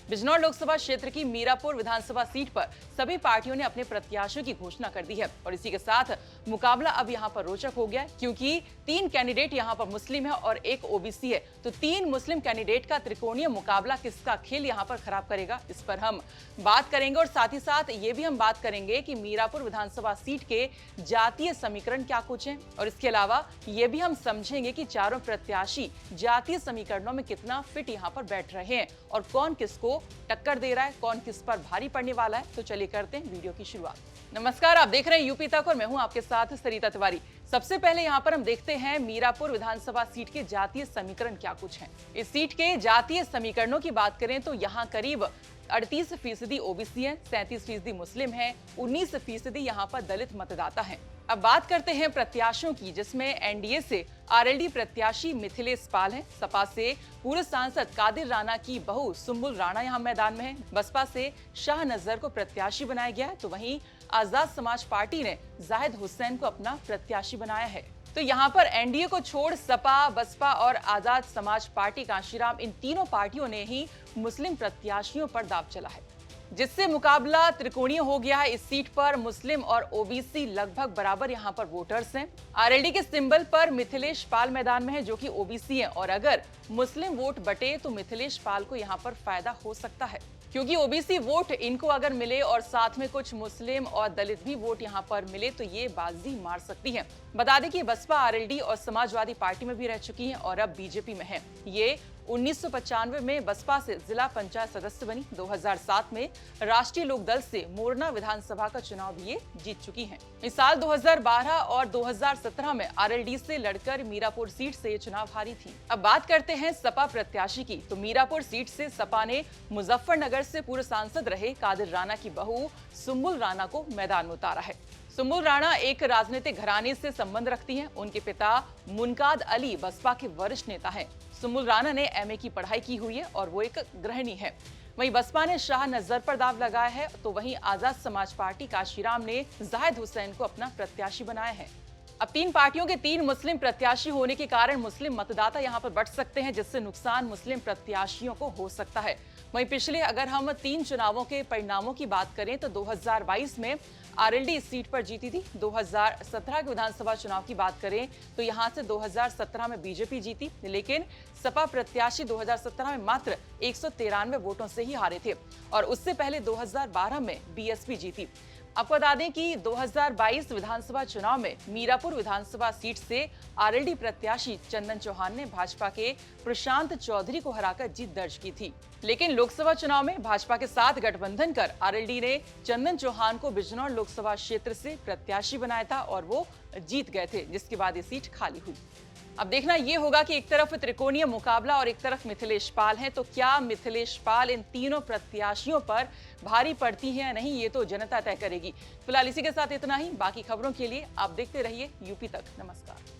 बिजनौर लोकसभा क्षेत्र की मीरापुर विधानसभा सीट पर सभी पार्टियों ने अपने प्रत्याशियों की घोषणा कर दी है और इसी के साथ मुकाबला अब यहां पर रोचक हो गया है, क्योंकि 3 कैंडिडेट यहां पर मुस्लिम है और एक ओबीसी है। तो 3 मुस्लिम कैंडिडेट का त्रिकोणीय मुकाबला किसका खेल यहां पर खराब करेगा, इस पर हम बात करेंगे और साथ ही साथ ये भी हम बात करेंगे कि मीरापुर विधानसभा सीट के जातीय समीकरण क्या कुछ हैं और इसके अलावा ये भी हम समझेंगे कि चारों प्रत्याशी जातीय समीकरणों में कितना फिट यहाँ पर बैठ रहे हैं और कौन किसको टक्कर दे रहा है, कौन किस पर भारी पड़ने वाला है। तो चलिए करते हैं वीडियो की शुरुआत। नमस्कार, आप देख रहे हैं यूपी तक और मैं हूं आपके साथ सरिता तिवारी। सबसे पहले यहाँ पर हम देखते हैं मीरापुर विधानसभा सीट के जातीय समीकरण क्या कुछ हैं। इस सीट के जातीय समीकरणों की बात करें तो यहाँ करीब 38% ओबीसी है, 37% मुस्लिम है, 19% यहाँ पर दलित मतदाता हैं। अब बात करते हैं प्रत्याशियों की, जिसमें एनडीए से आरएलडी प्रत्याशी मिथिलेश पाल हैं, सपा से पूर्व सांसद कादिर राणा की बहू सुंबुल राणा यहाँ मैदान में है, बसपा से शाह नजर को प्रत्याशी बनाया गया है, तो वहीं आजाद समाज पार्टी ने जाहिद हुसैन को अपना प्रत्याशी बनाया है। तो यहाँ पर एनडीए को छोड़ सपा, बसपा और आजाद समाज पार्टी कांशीराम, इन तीनों पार्टियों ने ही मुस्लिम प्रत्याशियों पर दांव चला है, जिससे मुकाबला त्रिकोणीय हो गया है। इस सीट पर मुस्लिम और ओबीसी लगभग बराबर यहाँ पर वोटर्स हैं। आरएलडी के सिंबल पर मिथिलेश पाल मैदान में है, जो कि ओबीसी है, और अगर मुस्लिम वोट बटे तो मिथिलेश पाल को यहाँ पर फायदा हो सकता है, क्योंकि ओबीसी वोट इनको अगर मिले और साथ में कुछ मुस्लिम और दलित भी वोट यहाँ पर मिले तो ये बाजी मार सकती है। बता दें कि बसपा आरएलडी और समाजवादी पार्टी में भी रह चुकी है और अब बीजेपी में है। ये 1995 में बसपा से जिला पंचायत सदस्य बनी, 2007 में राष्ट्रीय लोकदल से मोरना विधानसभा का चुनाव भी ये जीत चुकी हैं। इस साल 2012 और 2017 में आरएलडी से लड़कर मीरापुर सीट से ये चुनाव हारी थी। अब बात करते हैं सपा प्रत्याशी की, तो मीरापुर सीट से सपा ने मुजफ्फरनगर से पूर्व सांसद रहे कादिर राणा की बहू सुंबुल राणा को मैदान में उतारा है। सुंबुल राणा एक राजनीतिक घराने से संबंध रखती हैं। उनके पिता मुनकाद अली बसपा के वरिष्ठ नेता हैं। सुंबुल राणा ने एमए की पढ़ाई की हुई है और वो एक गृहिणी है। वहीं बसपा ने शाह नजर पर दाव लगाया है, तो वहीं आजाद समाज पार्टी कांशीराम ने जाहिद हुसैन को अपना प्रत्याशी बनाया है। अब 3 पार्टियों के 3 मुस्लिम प्रत्याशी होने के कारण मुस्लिम मतदाता यहां पर बढ़ सकते हैं, जिससे नुकसान मुस्लिम प्रत्याशियों को हो सकता है। वहीं पिछले अगर हम 3 चुनावों के परिणामों की बात करें तो 2022 में आरएलडी इस सीट पर जीती थी। 2017 के विधानसभा चुनाव की बात करें तो यहां से 2017 में बीजेपी जीती, लेकिन सपा प्रत्याशी 2017 में मात्र 193 वोटों से ही हारे थे और उससे पहले 2012 में बीएसपी जीती। आपको बता दें कि 2022 विधानसभा चुनाव में मीरापुर विधानसभा सीट से आरएलडी प्रत्याशी चंदन चौहान ने भाजपा के प्रशांत चौधरी को हराकर जीत दर्ज की थी, लेकिन लोकसभा चुनाव में भाजपा के साथ गठबंधन कर आरएलडी ने चंदन चौहान को बिजनौर लोकसभा क्षेत्र से प्रत्याशी बनाया था और वो जीत गए थे, जिसके बाद ये सीट खाली हुई। अब देखना ये होगा कि एक तरफ त्रिकोणीय मुकाबला और एक तरफ मिथिलेश पाल है, तो क्या मिथिलेश पाल इन तीनों प्रत्याशियों पर भारी पड़ती है या नहीं, ये तो जनता तय करेगी। फिलहाल इसी के साथ इतना ही। बाकी खबरों के लिए आप देखते रहिए यूपी तक। नमस्कार।